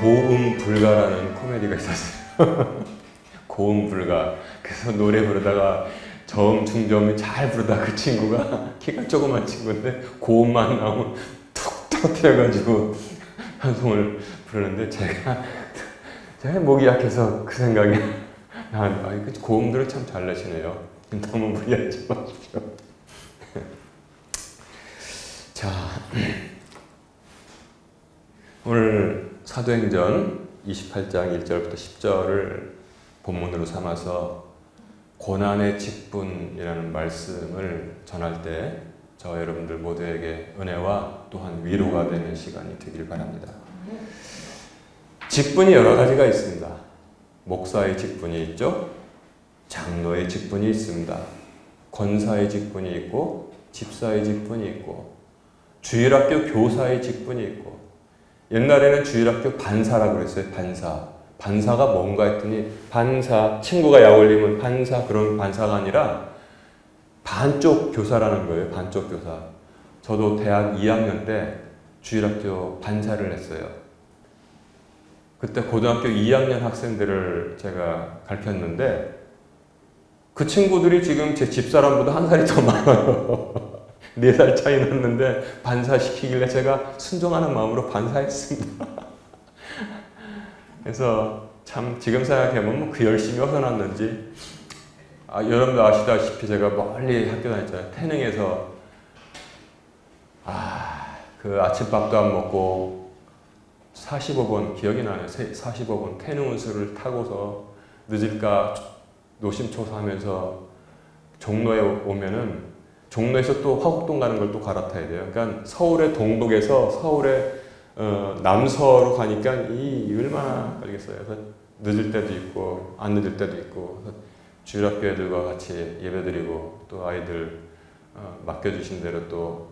고음 불가라는 코미디가 있었어요. 고음 불가. 그래서 노래 부르다가 저음, 중저음을 잘 부르다 그 친구가 키가 조그만 친구인데 고음만 나오면 툭 터뜨려가지고 한송을 부르는데 제가 목이 약해서 그 생각이 그 고음들을 참 잘 내시네요. 너무 무리하지 마십시오. 자, 오늘 사도행전 28장 1절부터 10절을 본문으로 삼아서 고난의 직분이라는 말씀을 전할 때 저 여러분들 모두에게 은혜와 또한 위로가 되는 시간이 되길 바랍니다. 직분이 여러 가지가 있습니다. 목사의 직분이 있죠. 장로의 직분이 있습니다. 권사의 직분이 있고 집사의 직분이 있고 주일학교 교사의 직분이 있고 옛날에는 주일학교 반사라고 그랬어요. 반사가 뭔가 했더니 반사, 친구가 약 올리면 반사, 그런 반사가 아니라 반쪽 교사라는 거예요. 반쪽 교사. 저도 대학 2학년 때 주일학교 반사를 했어요. 그때 고등학교 2학년 학생들을 제가 가르쳤는데 그 친구들이 지금 제 집사람보다 한 살이 더 많아요. 4살 차이 났는데 반사시키길래 제가 순종하는 마음으로 반사했습니다. 그래서 참 지금 생각해보면 그 열심히 어디서 났는지 여러분도 아시다시피 제가 멀리 학교 다녔잖아요. 태능에서 그 아침밥도 안 먹고 45번 기억이 나네요. 45번 태능 운수를 타고서 늦을까 노심초사하면서 종로에 오면은 종로에서 또 화곡동 가는 걸 또 갈아타야 돼요. 그러니까 서울의 동북에서 서울의 남서로 가니까 얼마나 걸리겠어요. 그래서 늦을 때도 있고 안 늦을 때도 있고 주일학교 애들과 같이 예배드리고 또 아이들 맡겨주신 대로 또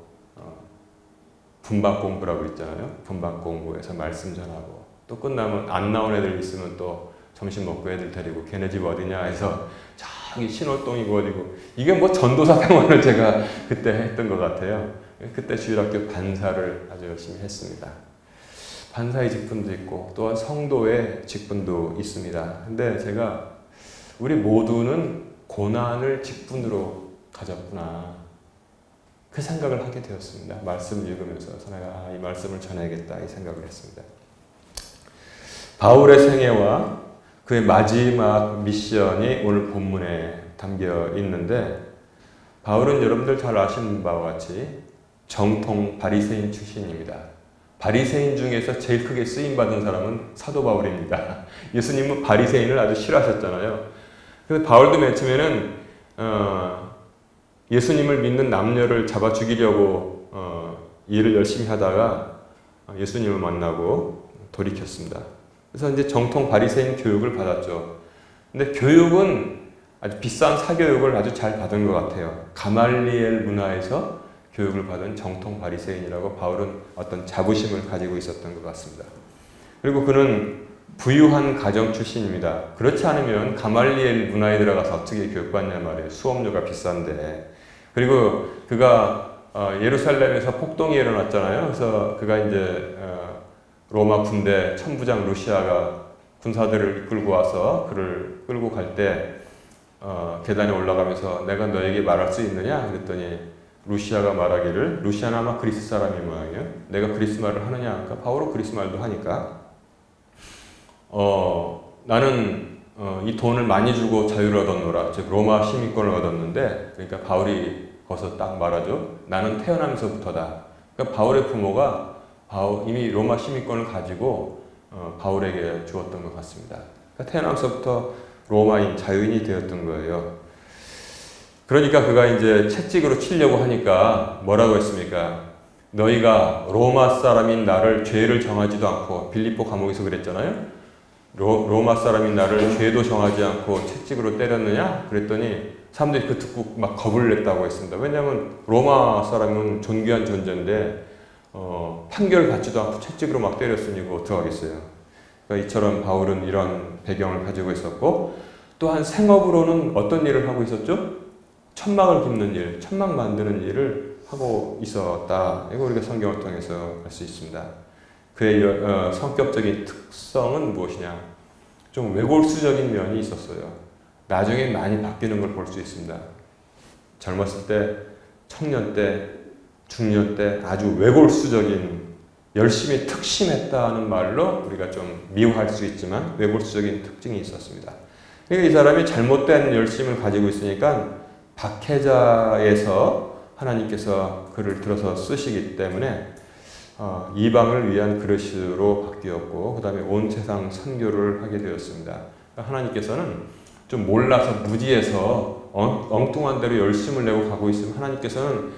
분반 공부라고 있잖아요. 분반 공부해서 말씀 전하고 또 끝나면 안 나온 애들 있으면 또 점심 먹고 애들 데리고 걔네 집 어디냐 해서 저기 신월동이고 어디고 이게 뭐 전도사 생활을 제가 그때 했던 것 같아요. 그때 주일학교 반사를 아주 열심히 했습니다. 반사의 직분도 있고 또한 성도의 직분도 있습니다. 근데 제가 우리 모두는 고난을 직분으로 가졌구나 그 생각을 하게 되었습니다. 말씀을 읽으면서 내가 이 말씀을 전해야겠다 이 생각을 했습니다. 바울의 생애와 그의 마지막 미션이 오늘 본문에 담겨 있는데 바울은 여러분들 잘 아시는 바와 같이 정통 바리새인 출신입니다. 바리새인 중에서 제일 크게 쓰임받은 사람은 사도 바울입니다. 예수님은 바리새인을 아주 싫어하셨잖아요. 그래서 바울도 맨 처음에는 예수님을 믿는 남녀를 잡아 죽이려고 일을 열심히 하다가 예수님을 만나고 돌이켰습니다. 그래서 이제 정통 바리새인 교육을 받았죠. 근데 교육은 아주 비싼 사교육을 아주 잘 받은 것 같아요. 가말리엘 문화에서 교육을 받은 정통 바리새인이라고 바울은 어떤 자부심을 가지고 있었던 것 같습니다. 그리고 그는 부유한 가정 출신입니다. 그렇지 않으면 가말리엘 문화에 들어가서 어떻게 교육받냐 말이에요. 수업료가 비싼데. 그리고 그가 예루살렘에서 폭동이 일어났잖아요. 그래서 그가 이제 로마 군대 천부장 루시아가 군사들을 이끌고 와서 그를 끌고 갈 때 계단에 올라가면서 내가 너에게 말할 수 있느냐? 그랬더니 루시아가 말하기를 루시아는 아마 그리스 사람이 모양이에요. 내가 그리스 말을 하느냐? 그러니까 바울은 그리스 말도 하니까 나는 이 돈을 많이 주고 자유를 얻었노라. 즉 로마 시민권을 얻었는데 그러니까 바울이 거기서 딱 말하죠. 나는 태어나면서부터다. 그러니까 바울의 부모가 이미 로마 시민권을 가지고 바울에게 주었던 것 같습니다. 그러니까 태어나면서부터 로마인 자유인이 되었던 거예요. 그러니까 그가 이제 채찍으로 치려고 하니까 뭐라고 했습니까? 너희가 로마 사람인 나를 죄를 정하지도 않고 빌립보 감옥에서 그랬잖아요. 로마 사람인 나를 죄도 정하지 않고 채찍으로 때렸느냐? 그랬더니 사람들이 그 듣고 막 겁을 냈다고 했습니다. 왜냐하면 로마 사람은 존귀한 존재인데 판결을 받지도 않고 채찍으로 막 때렸으니 그거 어떡하겠어요. 그러니까 이처럼 바울은 이런 배경을 가지고 있었고 또한 생업으로는 어떤 일을 하고 있었죠? 천막을 깁는 일, 천막 만드는 일을 하고 있었다. 이거 우리가 성경을 통해서 알 수 있습니다. 그의 성격적인 특성은 무엇이냐? 좀 외골수적인 면이 있었어요. 나중에 많이 바뀌는 걸 볼 수 있습니다. 젊었을 때, 청년 때, 중년 때 아주 외골수적인 열심히 특심했다는 말로 우리가 좀 미워할 수 있지만 외골수적인 특징이 있었습니다. 그러니까 이 사람이 잘못된 열심을 가지고 있으니까 박해자에서 하나님께서 그를 들어서 쓰시기 때문에 이방을 위한 그릇으로 바뀌었고 그 다음에 온 세상 선교를 하게 되었습니다. 하나님께서는 좀 몰라서 무지해서 엉뚱한 대로 열심을 내고 가고 있으면 하나님께서는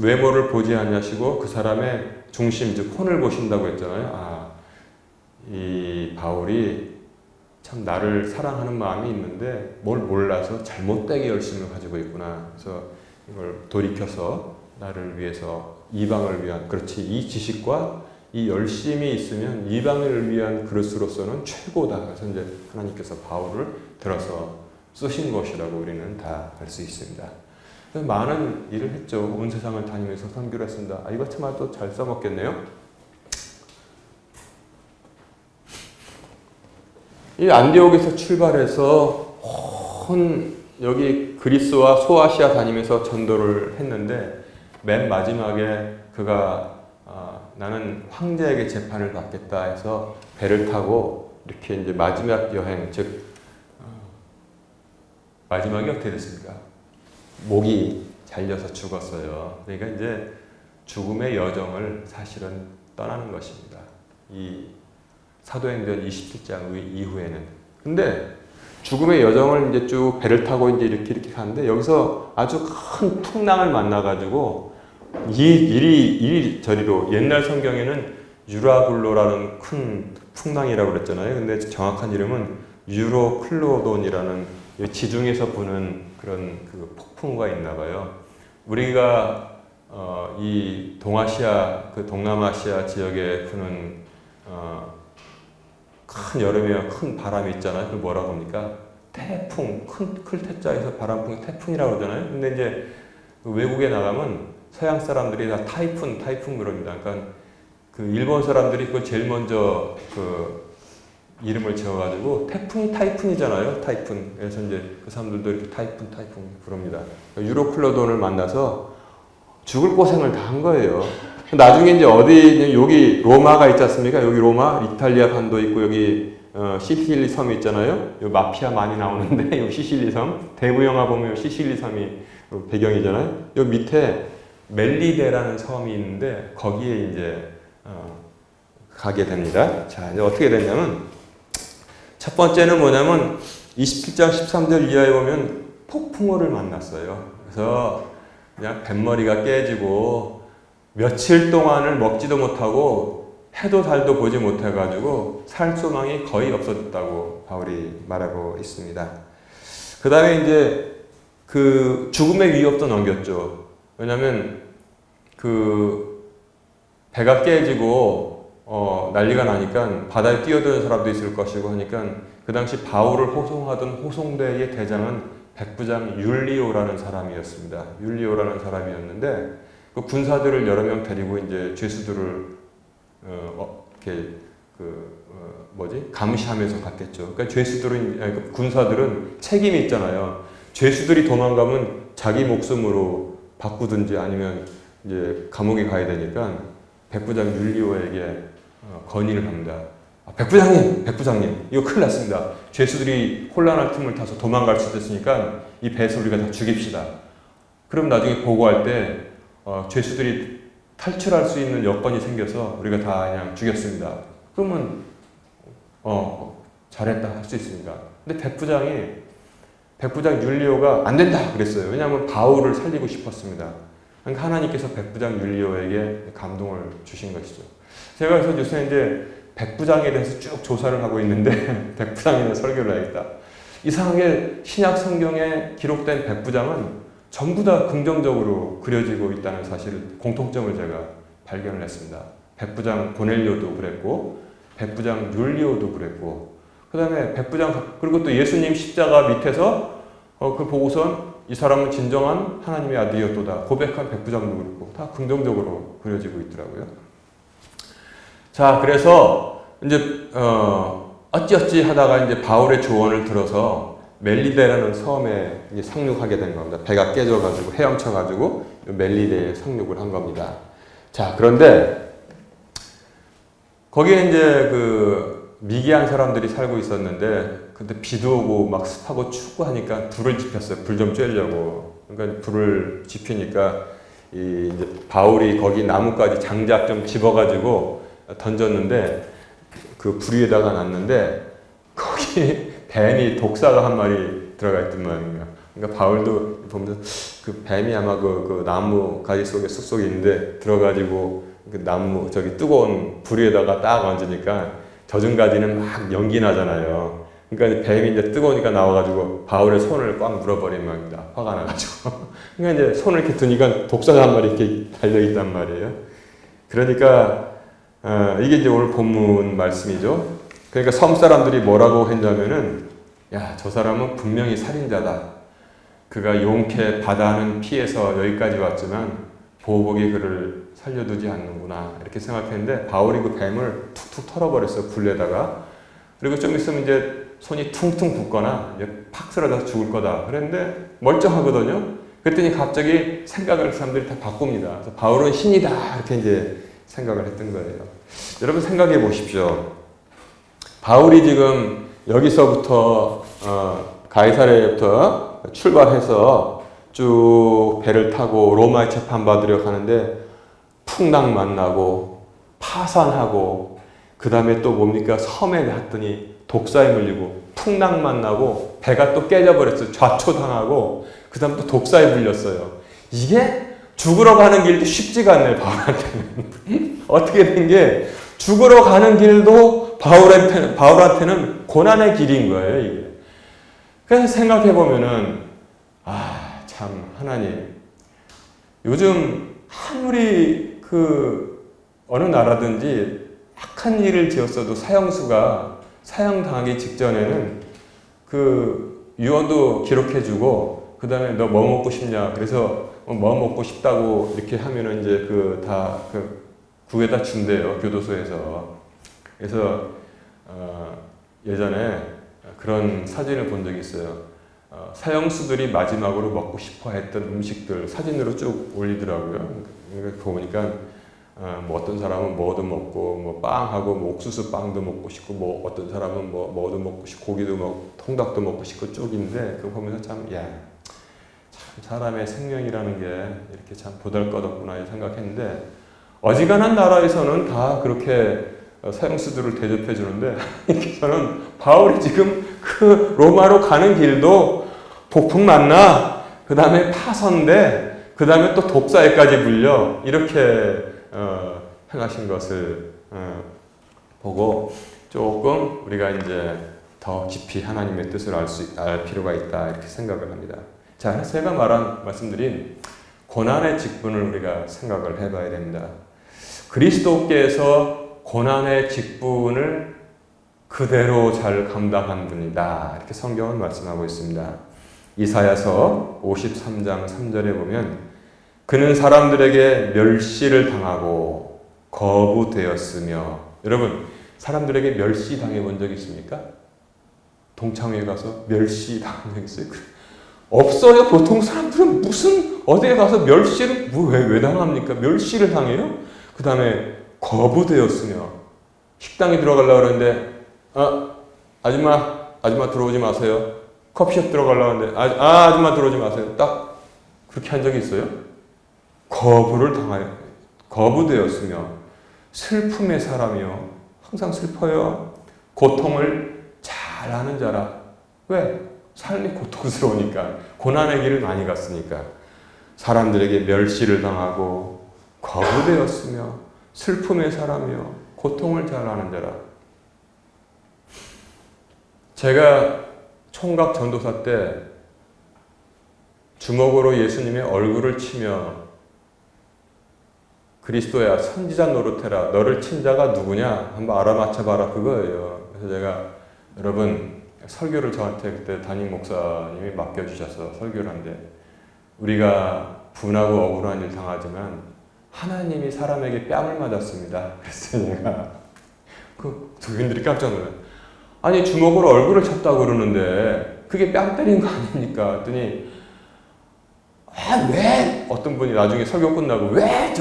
외모를 보지 않으시고 그 사람의 중심, 즉 혼을 보신다고 했잖아요. 이 바울이 참 나를 사랑하는 마음이 있는데 뭘 몰라서 잘못되게 열심을 가지고 있구나. 그래서 이걸 돌이켜서 나를 위해서 이방을 위한, 그렇지, 이 지식과 이 열심이 있으면 이방을 위한 그릇으로서는 최고다. 그래서 이제 하나님께서 바울을 들어서 쓰신 것이라고 우리는 다 알 수 있습니다. 많은 일을 했죠. 온 세상을 다니면서 선교를 했습니다. 이거 참 아주 잘 써먹겠네요. 이 안디옥에서 출발해서 여기 그리스와 소아시아 다니면서 전도를 했는데 맨 마지막에 그가 나는 황제에게 재판을 받겠다 해서 배를 타고 이렇게 이제 마지막 여행, 즉 마지막이 어떻게 됐습니까? 목이 잘려서 죽었어요. 그러니까 이제 죽음의 여정을 사실은 떠나는 것입니다. 이 사도행전 27장 이후에는. 근데 죽음의 여정을 이제 쭉 배를 타고 이제 이렇게 가는데 여기서 아주 큰 풍랑을 만나가지고 이리저리로 옛날 성경에는 유라굴로라는 큰 풍랑이라고 그랬잖아요. 근데 정확한 이름은 유로클로돈이라는 지중해에서 부는 그런 그 폭풍우가 있나 봐요. 우리가 이 동아시아, 그 동남아시아 지역에 부는 큰 여름에 큰 바람이 있잖아요. 그걸 뭐라고 합니까? 태풍, 클 태자에서 바람풍이 태풍이라고 그러잖아요. 근데 이제 외국에 나가면 서양 사람들이 다 타이푼 그럽니다. 그러니까 그 일본 사람들이 그걸 제일 먼저 그 이름을 지어가지고 태풍이 타이푼이잖아요. 타이푼. 그래서 이제 그 사람들도 이렇게 타이푼 부릅니다. 유로클로돈을 만나서 죽을 고생을 다 한 거예요. 나중에 이제 어디, 여기 로마가 있지 않습니까? 여기 로마, 이탈리아 반도 있고, 여기, 시실리 섬이 있잖아요? 여기 마피아 많이 나오는데, 여기 시실리 섬. 대부 영화 보면 시실리 섬이 배경이잖아요? 여기 밑에 멜리데라는 섬이 있는데, 거기에 이제, 가게 됩니다. 자, 이제 어떻게 됐냐면, 첫 번째는 뭐냐면, 27장 13절 이하에 보면 폭풍우를 만났어요. 그래서 그냥 뱃머리가 깨지고, 며칠 동안을 먹지도 못하고 해도 달도 보지 못해가지고 살 소망이 거의 없어졌다고 바울이 말하고 있습니다. 그 다음에 이제 그 죽음의 위협도 넘겼죠. 왜냐하면 그 배가 깨지고 난리가 나니까 바다에 뛰어드는 사람도 있을 것이고 하니까 그 당시 바울을 호송하던 호송대의 대장은 백부장 율리오라는 사람이었습니다. 율리오라는 사람이었는데 그 군사들을 여러 명 데리고 이제 죄수들을 이렇게 감시하면서 갔겠죠. 그러니까 죄수들은 군사들은 책임이 있잖아요. 죄수들이 도망가면 자기 목숨으로 바꾸든지 아니면 이제 감옥에 가야 되니까 백부장 율리오에게 건의를 합니다. 백부장님, 이거 큰일 났습니다. 죄수들이 혼란할 틈을 타서 도망갈 수도 있으니까 이 배에서 우리가 다 죽입시다. 그럼 나중에 보고할 때 죄수들이 탈출할 수 있는 여건이 생겨서 우리가 다 그냥 죽였습니다. 그러면 잘했다 할 수 있습니다. 근데 백부장 율리오가 안 된다 그랬어요. 왜냐하면 바울을 살리고 싶었습니다. 그러니까 하나님께서 백부장 율리오에게 감동을 주신 것이죠. 제가 그래서 요새 이제 백부장에 대해서 쭉 조사를 하고 있는데 백부장에 대해서 설교를 해야겠다. 이상하게 신약 성경에 기록된 백부장은 전부 다 긍정적으로 그려지고 있다는 사실 공통점을 제가 발견을 했습니다. 백부장 고넬료도 그랬고 백부장 율리오도 그랬고 그 다음에 백부장 그리고 또 예수님 십자가 밑에서 그걸 보고선 이 사람은 진정한 하나님의 아들이었도다 고백한 백부장도 그렇고 다 긍정적으로 그려지고 있더라고요. 자, 그래서 이제 어찌어찌 하다가 이제 바울의 조언을 들어서 멜리데라는 섬에 이제 상륙하게 된 겁니다. 배가 깨져가지고 헤엄쳐가지고 멜리데에 상륙을 한 겁니다. 자, 그런데 거기에 이제 그 미개한 사람들이 살고 있었는데 그때 비도 오고 막 습하고 춥고 하니까 불을 지폈어요. 불 좀 쬐려고. 그러니까 불을 지피니까 이제 바울이 거기 나뭇가지 장작 좀 집어가지고 던졌는데 그 불 위에다가 놨는데 거기 뱀이 독사가 한 마리 들어가 있단 말이에요. 그러니까 바울도 보면서 그 뱀이 아마 그 나무 가지 속에 쑥쑥 있는데 들어가지고 그 나무 저기 뜨거운 불 위에다가 딱 얹으니까 젖은 가지는 막 연기 나잖아요. 그러니까 뱀이 이제 뜨거우니까 나와가지고 바울의 손을 꽉 물어버린 말입니다. 화가 나가지고. 그러니까 이제 손을 이렇게 드니까 독사가 한 마리 이렇게 달려있단 말이에요. 그러니까, 이게 이제 오늘 본문 말씀이죠. 그러니까 섬 사람들이 뭐라고 했냐면은, 야, 저 사람은 분명히 살인자다. 그가 용케 바다는 피해서 여기까지 왔지만, 보복이 그를 살려두지 않는구나. 이렇게 생각했는데, 바울이 그 뱀을 툭툭 털어버렸어요. 불에다가. 그리고 좀 있으면 이제 손이 퉁퉁 붓거나 이제 팍 쓰러져서 죽을 거다. 그랬는데 멀쩡하거든요. 그랬더니 갑자기 생각을 사람들이 다 바꿉니다. 그래서 바울은 신이다. 이렇게 이제 생각을 했던 거예요. 여러분 생각해 보십시오. 바울이 지금 여기서부터 가이사랴부터 출발해서 쭉 배를 타고 로마에 재판받으려 가는데 풍랑 만나고 파산하고 그 다음에 또 뭡니까? 섬에 갔더니 독사에 물리고 풍랑 만나고 배가 또 깨져버렸어요. 좌초당하고 그 다음 또 독사에 물렸어요. 이게 죽으러 가는 길도 쉽지가 않네요. 바울한테는. 어떻게 된 게 죽으러 가는 길도 바울한테는 고난의 길인 거예요. 이게. 그래서 생각해보면은 참 하나님 요즘 아무리 어느 나라든지 악한 일을 지었어도 사형당하기 직전에는 유언도 기록해주고, 그 다음에 너 뭐 먹고 싶냐? 그래서 뭐 먹고 싶다고 이렇게 하면은 이제 국에다 준대요. 교도소에서. 그래서, 예전에 그런 사진을 본 적이 있어요. 사형수들이 마지막으로 먹고 싶어 했던 음식들 사진으로 쭉 올리더라고요. 그러니까 보니까 뭐 어떤 사람은 뭐도 먹고 뭐 빵하고 뭐 옥수수 빵도 먹고 싶고 뭐 어떤 사람은 뭐도 먹고 싶고 고기도 통닭도 먹고 싶고 쭉인데 그거 보면서 참 사람의 생명이라는 게 이렇게 참 보잘것없구나 생각했는데 어지간한 나라에서는 다 그렇게 사형수들을 대접해 주는데 저는 바울이 지금 로마로 가는 길도 폭풍 만나 그 다음에 파선돼 그 다음에 또 독사에까지 물려 이렇게 행하신 것을 보고 조금 우리가 이제 더 깊이 하나님의 뜻을 알 필요가 있다 이렇게 생각을 합니다. 자, 제가 말씀드린 고난의 직분을 우리가 생각을 해봐야 됩니다. 그리스도께서 고난의 직분을 그대로 잘 감당한 분이다 이렇게 성경은 말씀하고 있습니다. 이사야서 53장 3절에 보면 그는 사람들에게 멸시를 당하고 거부되었으며 여러분 사람들에게 멸시 당해본 적 있습니까? 동창회에 가서 멸시 당한 적 있어요? 없어요. 보통 사람들은 무슨 어디에 가서 멸시를 왜 당합니까? 멸시를 당해요? 그 다음에 거부되었으며 식당에 들어가려고 그러는데 아줌마 들어오지 마세요. 커피숍 들어가려고 하는데 아줌마 들어오지 마세요. 딱 그렇게 한 적이 있어요? 거부되었으며 슬픔의 사람이요 항상 슬퍼요. 고통을 잘 아는 자라. 왜? 삶이 고통스러우니까 고난의 길을 많이 갔으니까 사람들에게 멸시를 당하고 거부되었으며 슬픔의 사람이요 고통을 잘 아는 자라. 제가 총각 전도사 때 주먹으로 예수님의 얼굴을 치며 그리스도야 선지자 노릇해라. 너를 친 자가 누구냐? 한번 알아맞혀봐라. 그거예요. 그래서 제가 여러분 설교를 저한테 그때 담임 목사님이 맡겨주셔서 설교를 하는데 우리가 분하고 억울한 일 당하지만 하나님이 사람에게 뺨을 맞았습니다. 그래서 제가 교인들이 깜짝 놀라요. 아니 주먹으로 얼굴을 쳤다고 그러는데 그게 뺨 때린 거 아닙니까? 했더니 왜 어떤 분이 나중에 설교 끝나고 왜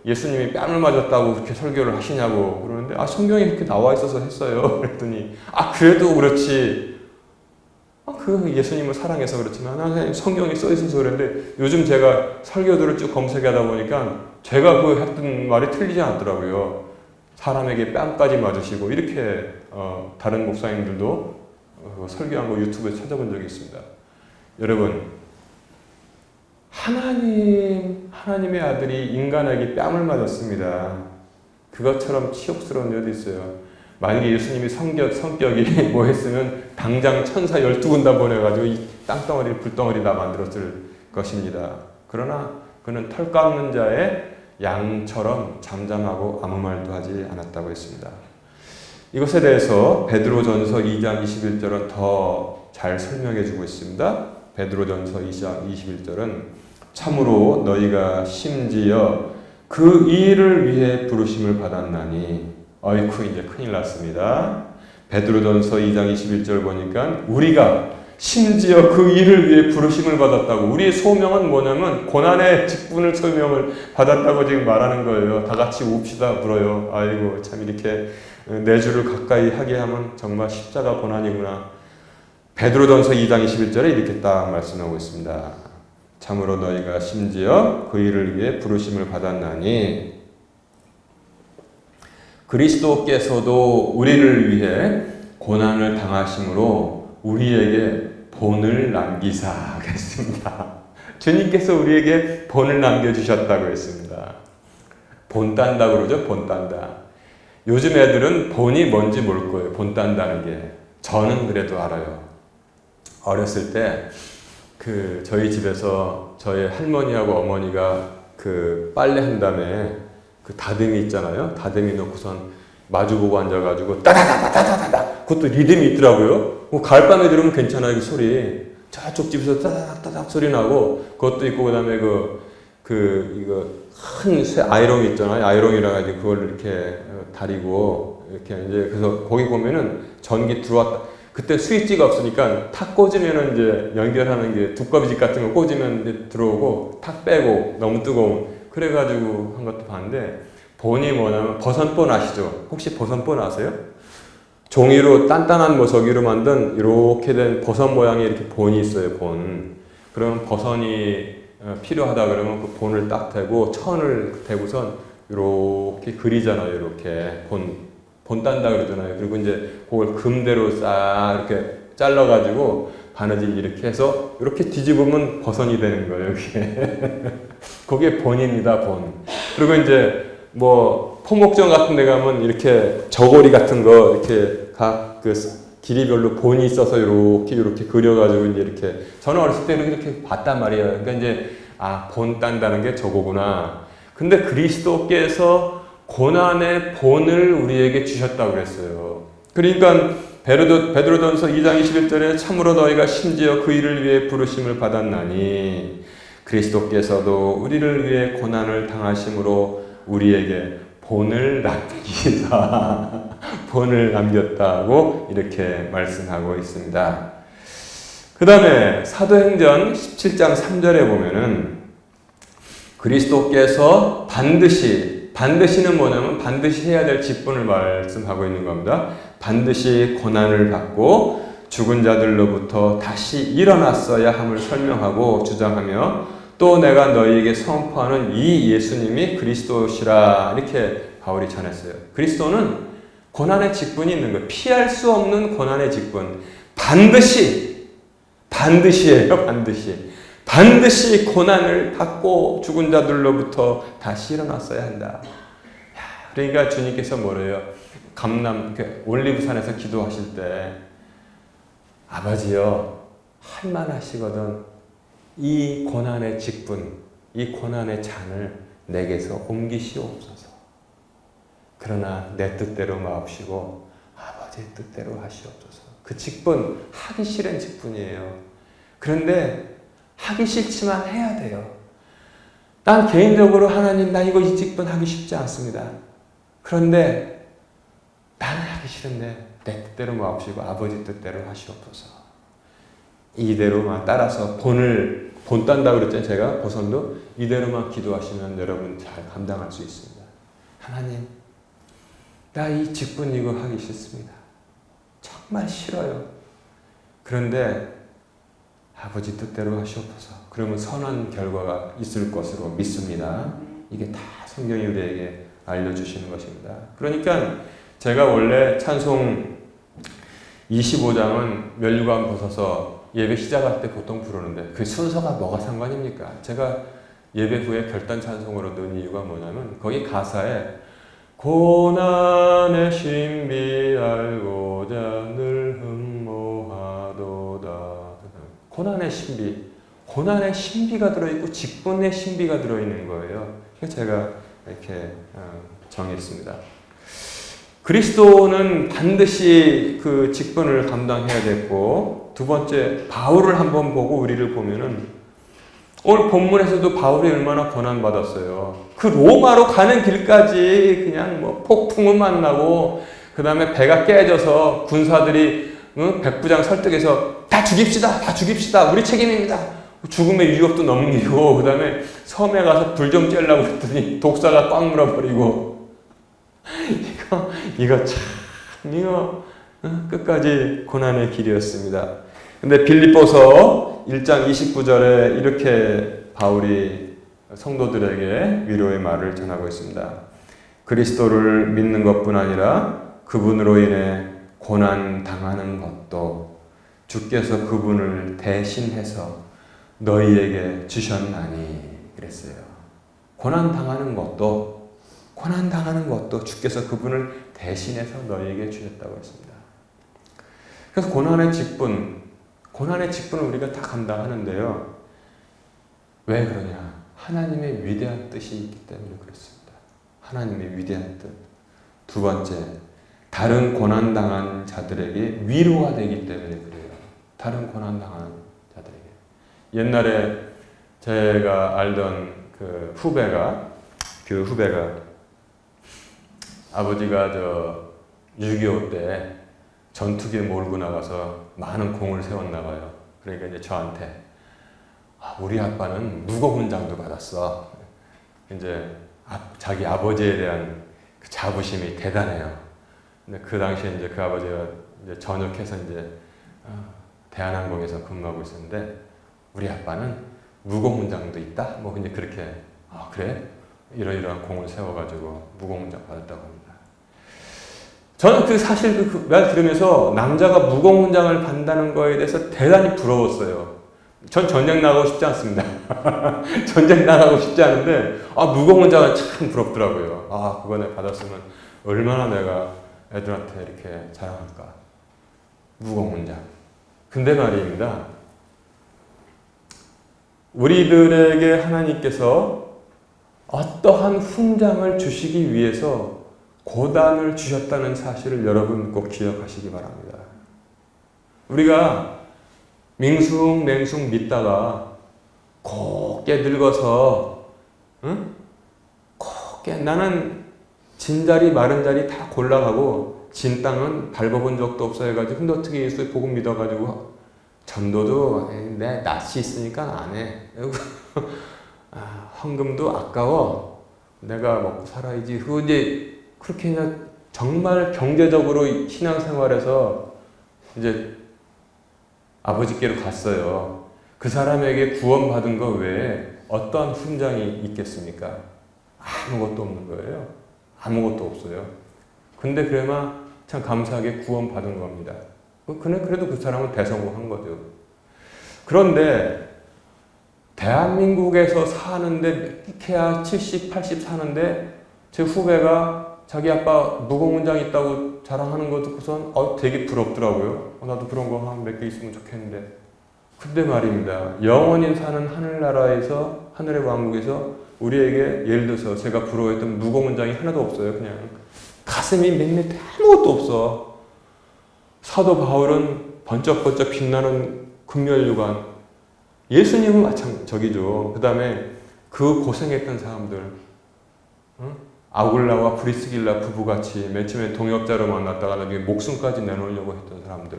예수님이 뺨을 맞았다고 그렇게 설교를 하시냐고 그러는데 성경에 이렇게 나와 있어서 했어요. 그랬더니 그래도 그렇지. 그 예수님을 사랑해서 그렇지만 성경에 써 있어서 그랬는데 요즘 제가 설교들을 쭉 검색하다 보니까 제가 했던 말이 틀리지 않더라고요. 사람에게 뺨까지 맞으시고 이렇게 다른 목사님들도 설교한 거 유튜브에 찾아본 적이 있습니다. 여러분 하나님의 아들이 인간에게 뺨을 맞았습니다. 그것처럼 치욕스러운 일도 있어요. 만약에 예수님이 성격이 뭐 했으면 당장 천사 12군다 보내가지고 이 땅덩어리 불덩어리 다 만들었을 것입니다. 그러나 그는 털 깎는 자의 양처럼 잠잠하고 아무 말도 하지 않았다고 했습니다. 이것에 대해서 베드로전서 2장 21절은 더 잘 설명해 주고 있습니다. 베드로전서 2장 21절은 참으로 너희가 심지어 그 일을 위해 부르심을 받았나니 어이쿠 이제 큰일 났습니다. 베드로전서 2장 21절 보니까 우리가 심지어 그 일을 위해 부르심을 받았다고. 우리의 소명은 뭐냐면 고난의 직분을 소명을 받았다고 지금 말하는 거예요. 다 같이 웁시다 불어요. 아이고 참 이렇게 내 주를 가까이 하게 하면 정말 십자가 고난이구나. 베드로전서 2장 21절에 이렇게 딱 말씀하고 있습니다. 참으로 너희가 심지어 그 일을 위해 부르심을 받았나니 그리스도께서도 우리를 위해 고난을 당하심으로 우리에게 본을 남기사 그랬습니다. 주님께서 우리에게 본을 남겨주셨다고 했습니다. 본 딴다 그러죠. 본 딴다. 요즘 애들은 본이 뭔지 모를 거예요. 본 딴다는 게. 저는 그래도 알아요. 어렸을 때 저희 집에서 저희 할머니하고 어머니가 빨래 한 다음에 다듬이 있잖아요. 다듬이 넣고선 마주보고 앉아가지고 따다다다다다다 그것도 리듬이 있더라고요. 가을밤에 들으면 괜찮아요. 그 소리. 저쪽 집에서 따다다다닥 소리 나고 그것도 있고 그다음에 이거 큰 쇠 아이롱 있잖아요. 아이롱이라 가지고 그걸 이렇게 다리고 이렇게 이제 그래서 거기 보면은 전기 들어왔다. 그때 스위치가 없으니까 탁 꽂으면은 이제 연결하는 게 두꺼비집 같은 거 꽂으면 이제 들어오고 탁 빼고 너무 뜨거운 그래가지고 한 것도 봤는데 본이 뭐냐면 버선본 아시죠? 혹시 버선본 아세요? 종이로 단단한 저기로 만든 이렇게 된 버선 모양의 이렇게 본이 있어요. 본. 그러면 버선이 필요하다 그러면 그 본을 딱 대고 천을 대고선 이렇게 그리잖아요. 이렇게 본 딴다 그러잖아요. 그리고 이제 그걸 금대로 싹 이렇게 잘라가지고 바느질 이렇게 해서 이렇게 뒤집으면 버선이 되는 거예요. 그게 본입니다. 본. 그리고 이제 포목전 같은 데 가면 이렇게 저고리 같은 거 이렇게 각 길이별로 본이 있어서 이렇게 그려가지고 이제 이렇게 저는 어렸을 때 이렇게 봤단 말이에요. 그러니까 이제 본 딴다는 게 저거구나. 근데 그리스도께서 고난의 본을 우리에게 주셨다고 그랬어요. 그러니까 베드로전서 2장 21절에 참으로 너희가 심지어 그 일을 위해 부르심을 받았나니 그리스도께서도 우리를 위해 고난을 당하심으로 우리에게 본을 남기사 본을 남겼다고 이렇게 말씀하고 있습니다. 그 다음에 사도행전 17장 3절에 보면은 그리스도께서 반드시는 뭐냐면 반드시 해야 될 직분을 말씀하고 있는 겁니다. 반드시 고난을 받고 죽은 자들로부터 다시 일어났어야 함을 설명하고 주장하며 또 내가 너희에게 선포하는 이 예수님이 그리스도시라 이렇게 바울이 전했어요. 그리스도는 고난의 직분이 있는 거예요. 피할 수 없는 고난의 직분. 반드시예요. 반드시 고난을 받고 죽은 자들로부터 다시 일어났어야 한다. 그러니까 주님께서 뭐래요? 올리브산에서 기도하실 때 아버지여 할만하시거든 이 고난의 직분, 이 고난의 잔을 내게서 옮기시옵소서. 그러나 내 뜻대로 마옵시고 아버지의 뜻대로 하시옵소서. 그 직분 하기 싫은 직분이에요. 그런데 하기 싫지만 해야 돼요. 난 개인적으로 하나님 나 이 직분 하기 쉽지 않습니다. 그런데 나는 하기 싫은데 내 뜻대로 마옵시고 아버지 뜻대로 하시옵소서. 이대로만 따라서 본 딴다고 그랬잖아요. 제가 보선도 이대로만 기도하시면 여러분 잘 감당할 수 있습니다. 하나님, 나 이 직분 이거 하기 싫습니다. 정말 싫어요. 그런데 아버지 뜻대로 하시옵소서. 그러면 선한 결과가 있을 것으로 믿습니다. 이게 다 성경이 우리에게 알려주시는 것입니다. 그러니까 제가 원래 찬송 25장은 면류관 벗어서 예배 시작할 때 보통 부르는데 그 순서가 뭐가 상관입니까? 제가 예배 후에 결단 찬송으로 넣은 이유가 뭐냐면 거기 가사에 고난의 신비 알고자 늘 흠모하도다. 고난의 신비가 들어있고 직분의 신비가 들어있는 거예요. 그래서 제가 이렇게 정했습니다. 그리스도는 반드시 그 직분을 감당해야 됐고, 두 번째 바울을 한번 보고 우리를 보면은 오늘 본문에서도 바울이 얼마나 고난받았어요. 그 로마로 가는 길까지 그냥 뭐 폭풍은 만나고 그 다음에 배가 깨져서 군사들이 백부장 설득해서 다 죽입시다. 우리 책임입니다. 죽음의 위협도 넘기고 그 다음에 섬에 가서 불 좀 쬐려고 했더니 독사가 꽉 물어버리고 이거 끝까지 고난의 길이었습니다. 근데 빌립보서 1장 29절에 이렇게 바울이 성도들에게 위로의 말을 전하고 있습니다. 그리스도를 믿는 것뿐 아니라 그분으로 인해 고난 당하는 것도 주께서 그분을 대신해서 너희에게 주셨나니 그랬어요. 고난 당하는 것도 주께서 그분을 대신해서 너희에게 주셨다고 했습니다. 그래서 고난의 직분을 우리가 다 감당하는데요. 왜 그러냐? 하나님의 위대한 뜻이 있기 때문에 그렇습니다. 하나님의 위대한 뜻. 두 번째, 다른 고난당한 자들에게 위로가 되기 때문에 그래요. 다른 고난당한 자들에게. 옛날에 제가 알던 그 후배가 아버지가 6.25 때 전투기에 몰고 나가서 많은 공을 세웠나 봐요. 그러니까 이제 저한테 우리 아빠는 무공훈장도 받았어. 이제 자기 아버지에 대한 그 자부심이 대단해요. 근데 그 당시에 이제 그 아버지가 이제 전역해서 이제 대한항공에서 근무하고 있었는데 우리 아빠는 무공훈장도 있다. 뭐 이제 그렇게 그래? 이러이러한 공을 세워가지고 무공훈장 받았다고 합니다. 저는 사실 그 말 들으면서 남자가 무공훈장을 받는다는 거에 대해서 대단히 부러웠어요. 전 전쟁 나가고 싶지 않습니다. 전쟁 나가고 싶지 않은데 무공훈장은 참 부럽더라고요. 그거 내가 받았으면 얼마나 내가 애들한테 이렇게 자랑할까. 무공훈장. 근데 말입니다. 우리들에게 하나님께서 어떠한 훈장을 주시기 위해서 고난을 주셨다는 사실을 여러분 꼭 기억하시기 바랍니다. 우리가 맹숭맹숭 믿다가 곱게 늙어서 곱게 나는 진자리 마른 자리 다 골라가고 진 땅은 밟아본 적도 없어 해가지고 근데 어떻게 예수의 복음 믿어가지고 전도도 내 낯이 있으니까 안 해. 헌금도 아까워. 내가 먹고 살아야지. 그거 이제 그렇게 그냥 정말 경제적으로 신앙생활에서 이제 아버지께로 갔어요. 그 사람에게 구원받은 거 외에 어떠한 훈장이 있겠습니까? 아무것도 없는 거예요. 아무것도 없어요. 근데 그래마 참 감사하게 구원받은 겁니다. 그래도 그 사람은 대성공한 거죠. 그런데 대한민국에서 사는데 키야 70, 80 사는데 제 후배가 자기 아빠 무공훈장 있다고 자랑하는 거 듣고선 되게 부럽더라고요. 나도 그런 거 한 몇 개 있으면 좋겠는데. 근데 말입니다. 영원히 사는 하늘나라에서 하늘의 왕국에서 우리에게 예를 들어서 제가 부러워했던 무공훈장이 하나도 없어요. 그냥 가슴이 맹맹 아무것도 없어. 사도 바울은 번쩍번쩍 빛나는 금멸유관. 예수님은 마찬가지죠. 그 다음에 그 고생했던 사람들, 아굴라와 브리스길라 부부같이 맨 처음에 동역자로 만났다가 나중에 목숨까지 내놓으려고 했던 사람들.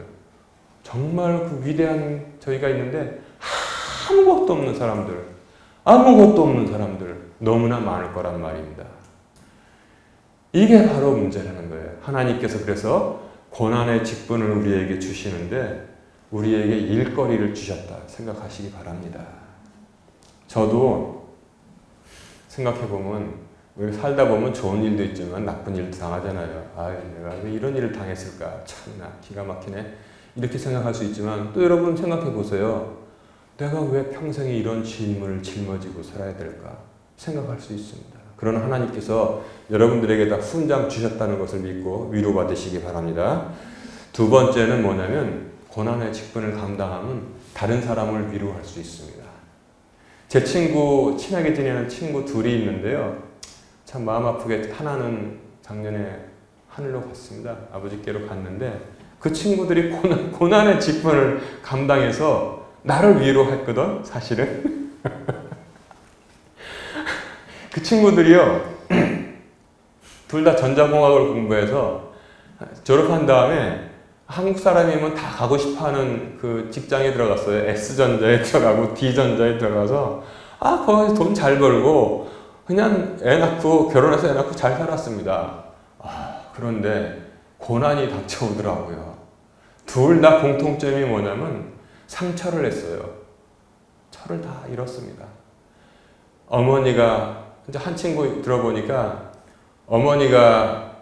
정말 그 위대한 저희가 있는데 아무것도 없는 사람들, 아무것도 없는 사람들 너무나 많을 거란 말입니다. 이게 바로 문제라는 거예요. 하나님께서 그래서 고난의 직분을 우리에게 주시는데 우리에게 일거리를 주셨다 생각하시기 바랍니다. 저도 생각해보면 우리 살다 보면 좋은 일도 있지만 나쁜 일도 당하잖아요. 아, 내가 왜 이런 일을 당했을까? 참나 기가 막히네. 이렇게 생각할 수 있지만 또 여러분 생각해 보세요. 내가 왜 평생에 이런 짐을 짊어지고 살아야 될까? 생각할 수 있습니다. 그러나 하나님께서 여러분들에게 다 훈장 주셨다는 것을 믿고 위로받으시기 바랍니다. 두 번째는 뭐냐면 고난의 직분을 감당하면 다른 사람을 위로할 수 있습니다. 제 친구, 친하게 지내는 친구 둘이 있는데요. 참 마음 아프게 하나는 작년에 하늘로 갔습니다. 아버지께로 갔는데 그 친구들이 고난의 직분을 감당해서 나를 위로했거든, 사실은. 그 친구들이요, 둘 다 전자공학을 공부해서 졸업한 다음에 한국 사람이면 다 가고 싶어 하는 그 직장에 들어갔어요. S전자에 들어가고 D전자에 들어가서 거기서 돈 잘 벌고 그냥 애 낳고 결혼해서 애 낳고 잘 살았습니다. 그런데 고난이 닥쳐오더라고요. 둘 다 공통점이 뭐냐면 상처를 했어요. 철을 다 잃었습니다. 어머니가 이제 한 친구 들어보니까 어머니가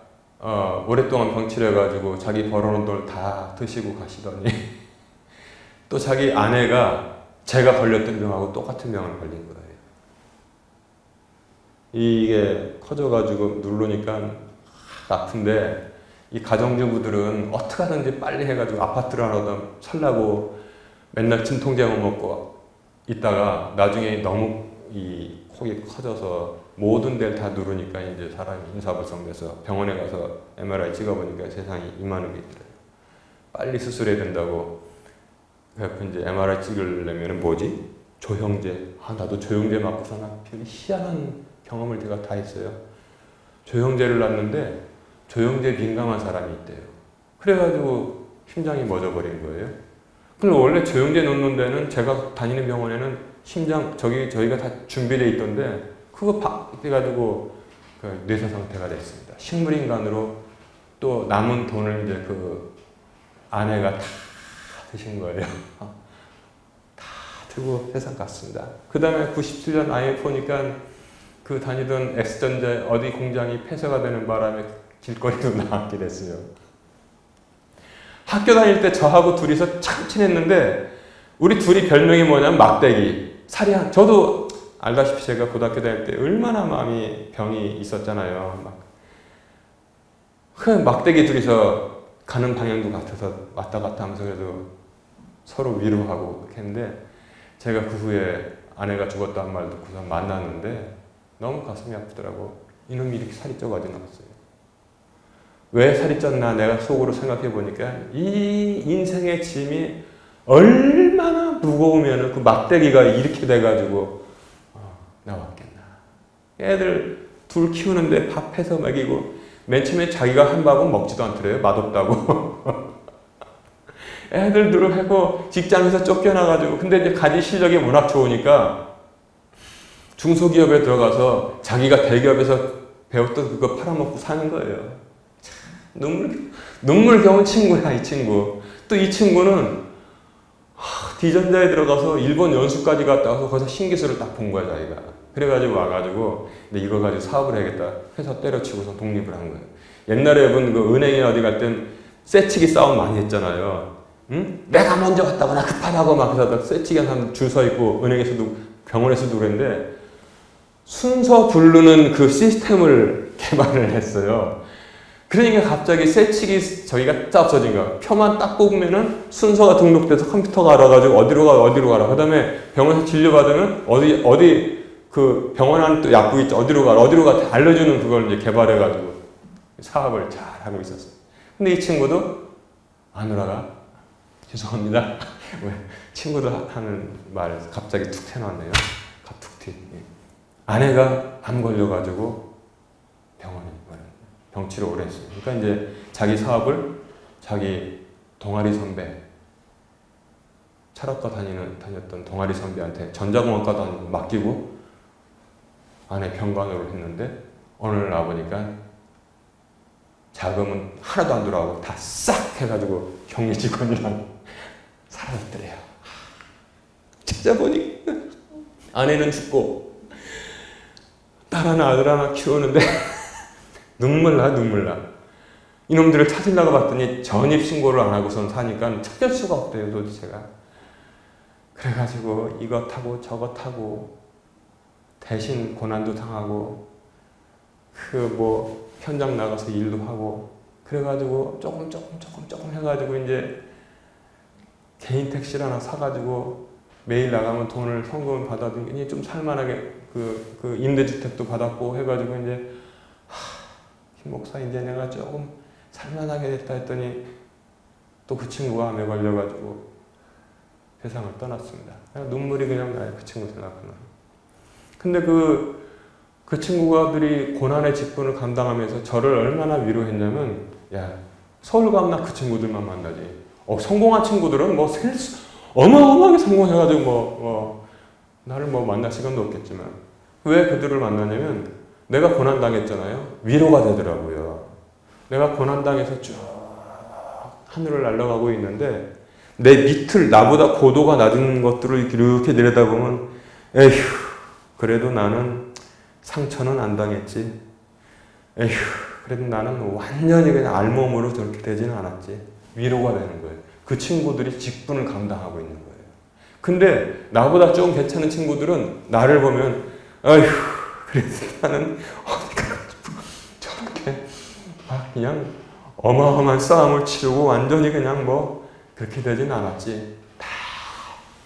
오랫동안 병치려가지고 자기 벌어놓은 돈 다 드시고 가시더니 또 자기 아내가 제가 걸렸던 병하고 똑같은 병을 걸린 거예요. 이게 커져가지고 누르니까 아픈데 이 가정주부들은 어떻게 하든지 빨리 해가지고 아파트를 하나 더 살라고 맨날 진통제만 먹고 있다가 나중에 너무 이 폭이 커져서 모든 데를 다 누르니까 이제 사람이 인사불성돼서 병원에 가서 MRI 찍어보니까 세상이 이만한 게 있더래요. 빨리 수술해야 된다고. 그래서 이제 MRI 찍으려면 뭐지? 조형제. 나도 조형제 맞고 사나? 되게 희한한 경험을 제가 다 했어요. 조형제를 놨는데 조형제 민감한 사람이 있대요. 그래가지고 심장이 멎어버린 거예요. 근데 원래 조형제 놓는 데는 제가 다니는 병원에는 심장 저희가 다 준비되어 있던데 그거 해가지고 그 뇌사 상태가 됐습니다. 식물인간으로 또 남은 돈을 이제 그 아내가 다 드신 거예요. 다 들고 세상 갔습니다. 그 다음에 97년 IMF 오니까 그 다니던 X전자 어디 공장이 폐쇄가 되는 바람에 길거리로 나왔게 됐어요. 학교 다닐 때 저하고 둘이서 참 친했는데 우리 둘이 별명이 뭐냐면 막대기. 저도 알다시피 제가 고등학교 다닐 때 얼마나 마음이 병이 있었잖아요. 그 막대기 둘이서 가는 방향도 같아서 왔다 갔다 하면서 그래도 서로 위로하고 그렇게 했는데 제가 그 후에 아내가 죽었다는 말 듣고서 만났는데 너무 가슴이 아프더라고. 이놈이 이렇게 살이 쪄가지고 나왔어요. 왜 살이 쪘나 내가 속으로 생각해 보니까 이 인생의 짐이 얼마나 무거우면 그 막대기가 이렇게 돼가지고 나왔겠나. 애들 둘 키우는데 밥 해서 먹이고 맨 처음에 자기가 한 밥은 먹지도 않더래요. 맛없다고. 애들 둘을 하고 직장에서 쫓겨나가지고 근데 이제 가진 실력이 워낙 좋으니까 중소기업에 들어가서 자기가 대기업에서 배웠던 그거 팔아먹고 사는 거예요. 눈물겨운 친구야, 이 친구. 또 이 친구는 D전자에 들어가서 일본 연수까지 갔다 와서 거기서 신기술을 딱 본 거야, 자기가. 그래가지고 와가지고, 근데 이거 가지고 사업을 해야겠다. 회사 때려치고서 독립을 한 거예요. 옛날에 여러분 그 은행이나 어디 갈 땐 쇠치기 싸움 많이 했잖아요. 응? 내가 먼저 갔다고 나 급하다고 막 그러다 쇠치기 한 사람 줄 서 있고, 은행에서도 병원에서도 그랬는데, 순서 부르는 그 시스템을 개발을 했어요. 그러니까 갑자기 쇠치기 저희가 짜 없어진 거야. 표만 딱 뽑으면은 순서가 등록돼서 컴퓨터가 알아가지고 어디로 가라. 그 다음에 병원에서 진료받으면 어디 그 병원 안에 또 약국 있죠. 어디로 가 알려주는 그걸 이제 개발해가지고 사업을 잘 하고 있었어요. 근데 이 친구도 아누라가 죄송합니다. 왜 친구들 하는 말 갑자기 툭 해놨네요. 갑툭튀. 아내가 암 걸려가지고 병치를 오래 했어요. 그러니까 이제 자기 사업을 자기 동아리 선배, 철학과 다녔던 동아리 선배한테 전자공학과도 맡기고 아내 병간호를 했는데 어느 날 와보니까 자금은 하나도 안 들어가고 다 싹 해가지고 격리 직원이랑 사라졌더래요. 찾아보니 아내는 죽고 딸 하나 아들 하나 키우는데 눈물 나. 이놈들을 찾으려고 봤더니 전입신고를 안 하고선 사니까 찾을 수가 없대요, 도대체가. 그래가지고 이것 하고 저것 하고 대신 고난도 당하고 현장 나가서 일도 하고 그래가지고 조금 해가지고 이제 개인 택시를 하나 사가지고 매일 나가면 돈을 현금을 받아도 좀 살만하게 그 임대주택도 받았고 해가지고 이제 김 목사 이제 내가 조금 살만하게 됐다 했더니 또 그 친구가 암에 걸려가지고 세상을 떠났습니다. 눈물이 그냥 나요. 그 친구 생각하면. 근데 그 친구들이 고난의 직분을 감당하면서 저를 얼마나 위로했냐면, 야, 서울 가면 나 그 친구들만 만나지. 성공한 친구들은 어마어마하게 성공해가지고 나를 만날 시간도 없겠지만, 왜 그들을 만나냐면, 내가 고난당했잖아요. 위로가 되더라고요. 내가 고난당해서 쭉 하늘을 날아가고 있는데, 내 밑을, 나보다 고도가 낮은 것들을 이렇게 내려다보면, 에휴, 그래도 나는 상처는 안 당했지. 에휴, 그래도 나는 완전히 그냥 알몸으로 저렇게 되지는 않았지. 위로가 되는 거예요. 그 친구들이 직분을 감당하고 있는 거예요. 근데 나보다 좀 괜찮은 친구들은 나를 보면, 에휴, 그래도 나는 어디 가가지고 저렇게 막 그냥 어마어마한 싸움을 치르고 완전히 그냥 그렇게 되진 않았지. 다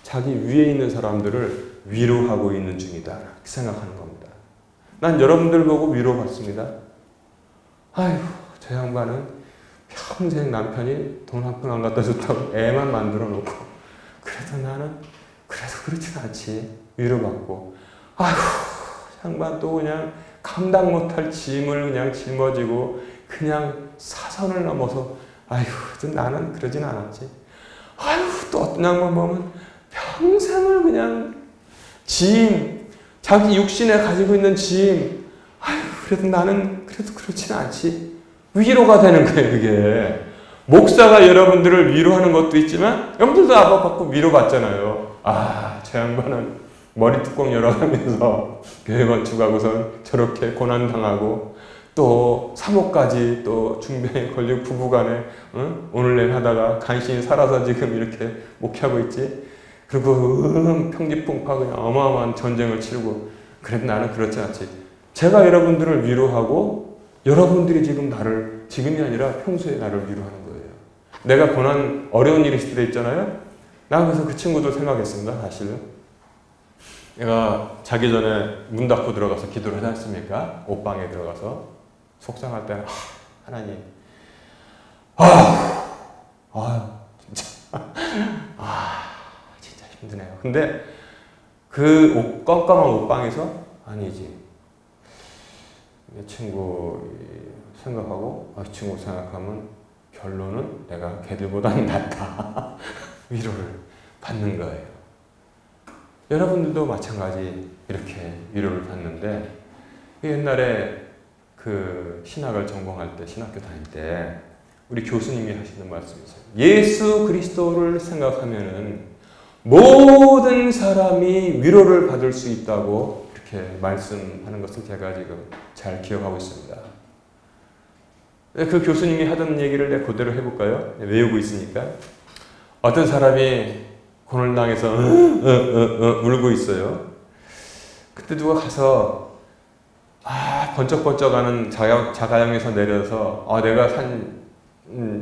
자기 위에 있는 사람들을 위로하고 있는 중이다. 생각하는 겁니다. 난 여러분들 보고 위로받습니다. 아휴, 저 양반은 평생 남편이 돈 한 푼 안 갖다 줬다고 애만 만들어 놓고 그래도 나는 그래도 그렇진 않지. 위로받고 아휴, 양반 또 그냥 감당 못할 짐을 그냥 짊어지고 그냥 사선을 넘어서 아휴, 나는 그러진 않았지. 아휴, 또 어떤 양반 보면 평생을 그냥 자기 육신에 가지고 있는 짐, 아휴, 그래도 나는 그래도 그렇진 않지. 위로가 되는 거예요, 그게. 목사가 여러분들을 위로하는 것도 있지만, 여러분들도 아파받고 위로받잖아요. 저 양반은 머리 뚜껑 열어가면서 교회 건축하고선 저렇게 고난당하고, 또 사모까지 또 중병에 걸리고 부부간에 오늘 내일 하다가 간신히 살아서 지금 이렇게 목회하고 있지. 그리고 평지풍파 그냥 어마어마한 전쟁을 치르고 그래도 나는 그렇지 않지. 제가 여러분들을 위로하고 여러분들이 지금이 아니라 평소에 나를 위로하는 거예요. 내가 고난 어려운 일이 있을 때 있잖아요. 난 그래서 그 친구들 생각했습니다. 사실은 내가 자기 전에 문 닫고 들어가서 기도를 하지 않습니까? 옷방에 들어가서 속상할 때는 하나님 진짜 힘드네요. 근데 그 깜깜한 옷방에서 아니지. 내 친구 생각하고 이 친구 생각하면 결론은 내가 걔들보다는 낫다. 위로를 받는 거예요. 여러분들도 마찬가지 이렇게 위로를 받는데 옛날에 그 신학을 전공할 때 신학교 다닐 때 우리 교수님이 하시는 말씀이 있어요. 예수 그리스도를 생각하면은 모든 사람이 위로를 받을 수 있다고 이렇게 말씀하는 것을 제가 지금 잘 기억하고 있습니다. 그 교수님이 하던 얘기를 내가 그대로 해볼까요? 외우고 있으니까. 어떤 사람이 고난당해서 울고 있어요. 그때 누가 가서 번쩍번쩍하는 자가용에서 내려서 내가 산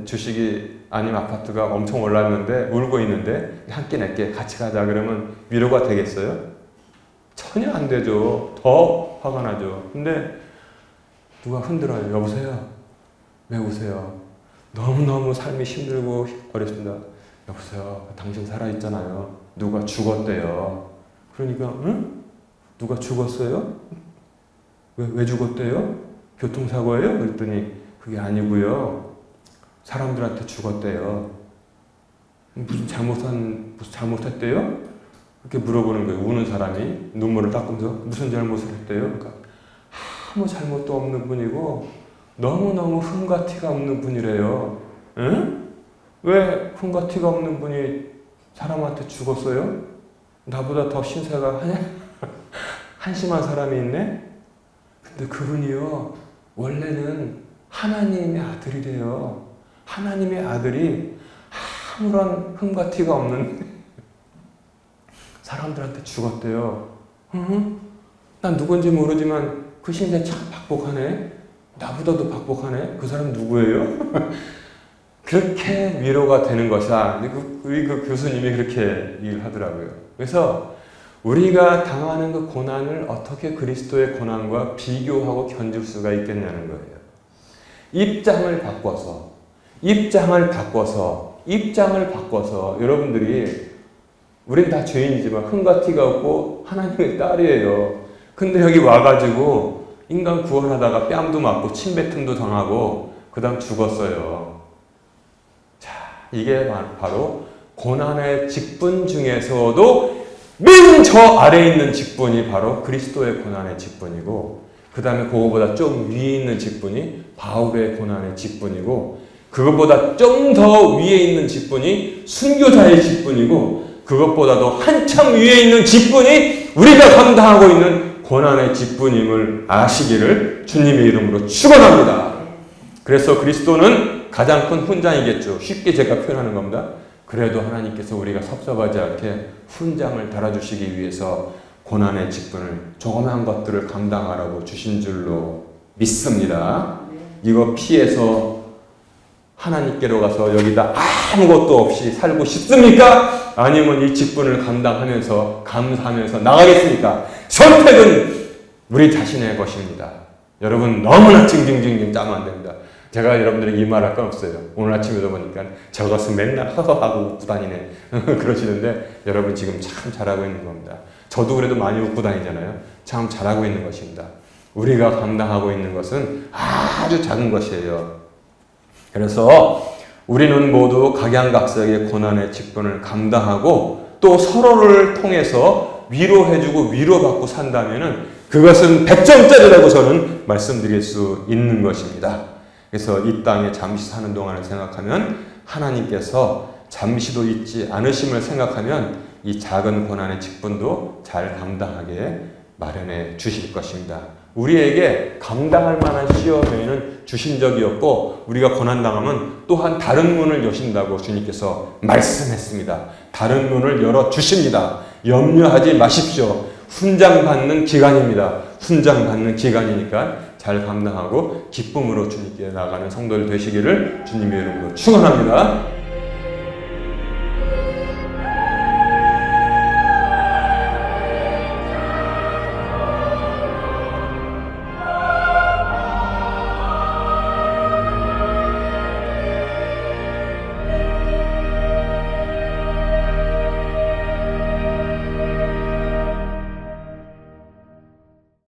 주식이 아닌 아파트가 엄청 올랐는데 울고 있는데 한 끼 낼게 같이 가자 그러면 위로가 되겠어요? 전혀 안 되죠. 더 화가 나죠. 근데 누가 흔들어요. 여보세요? 왜 우세요? 너무너무 삶이 힘들고 어렵습니다. 여보세요? 당신 살아있잖아요. 누가 죽었대요. 그러니까 응? 누가 죽었어요? 왜 죽었대요? 교통사고예요? 그랬더니 그게 아니고요. 사람들한테 죽었대요. 무슨 잘못했대요? 이렇게 물어보는 거예요. 우는 사람이 눈물을 닦으면서 무슨 잘못을 했대요? 그러니까 아무 잘못도 없는 분이고 너무너무 흠과 티가 없는 분이래요. 응? 왜 흠과 티가 없는 분이 사람한테 죽었어요? 나보다 더 신세가 한심한 사람이 있네? 근데 그분이요, 원래는 하나님의 아들이래요. 하나님의 아들이 아무런 흠과 티가 없는 사람들한테 죽었대요. 난 누군지 모르지만 그 신세 참 박복하네. 나보다도 박복하네. 그 사람 누구예요? 그렇게 위로가 되는 것이다. 그 교수님이 그렇게 얘기를 하더라고요. 그래서 우리가 당하는 그 고난을 어떻게 그리스도의 고난과 비교하고 견딜 수가 있겠냐는 거예요. 입장을 바꿔서 여러분들이, 우린 다 죄인이지만 흠과 티가 없고 하나님의 딸이에요. 근데 여기 와가지고 인간 구원하다가 뺨도 맞고 침뱉음도 당하고 그 다음 죽었어요. 자, 이게 바로 고난의 직분 중에서도 맨 저 아래에 있는 직분이 바로 그리스도의 고난의 직분이고, 그 다음에 그거보다 좀 위에 있는 직분이 바울의 고난의 직분이고, 그것보다 좀 더 위에 있는 직분이 순교자의 직분이고, 그것보다도 한참 위에 있는 직분이 우리가 감당하고 있는 고난의 직분임을 아시기를 주님의 이름으로 축원합니다. 그래서 그리스도는 가장 큰 훈장이겠죠. 쉽게 제가 표현하는 겁니다. 그래도 하나님께서 우리가 섭섭하지 않게 훈장을 달아주시기 위해서 고난의 직분을, 조그마한 것들을 감당하라고 주신 줄로 믿습니다. 이거 피해서 하나님께로 가서 여기다 아무것도 없이 살고 싶습니까? 아니면 이 직분을 감당하면서 감사하면서 나가겠습니까? 선택은 우리 자신의 것입니다. 여러분 너무나 징징징징 짜면 안 됩니다. 제가 여러분들에게 이 말할 건 없어요. 오늘 아침에도 보니까 저것은 맨날 허허하고 웃고 다니네 그러시는데, 여러분 지금 참 잘하고 있는 겁니다. 저도 그래도 많이 웃고 다니잖아요. 참 잘하고 있는 것입니다. 우리가 감당하고 있는 것은 아주 작은 것이에요. 그래서 우리는 모두 각양각색의 고난의 직분을 감당하고 또 서로를 통해서 위로해주고 위로받고 산다면은 그것은 100점짜리라고 저는 말씀드릴 수 있는 것입니다. 그래서 이 땅에 잠시 사는 동안을 생각하면 하나님께서 잠시도 잊지 않으심을 생각하면 이 작은 고난의 직분도 잘 감당하게 마련해 주실 것입니다. 우리에게 감당할 만한 시험에는 주신 적이 없고, 우리가 고난당하면 또한 다른 문을 여신다고 주님께서 말씀했습니다. 다른 문을 열어주십니다. 염려하지 마십시오. 훈장받는 기간입니다. 훈장받는 기간이니까 잘 감당하고 기쁨으로 주님께 나가는 성도들 되시기를 주님의 이름으로 축원합니다.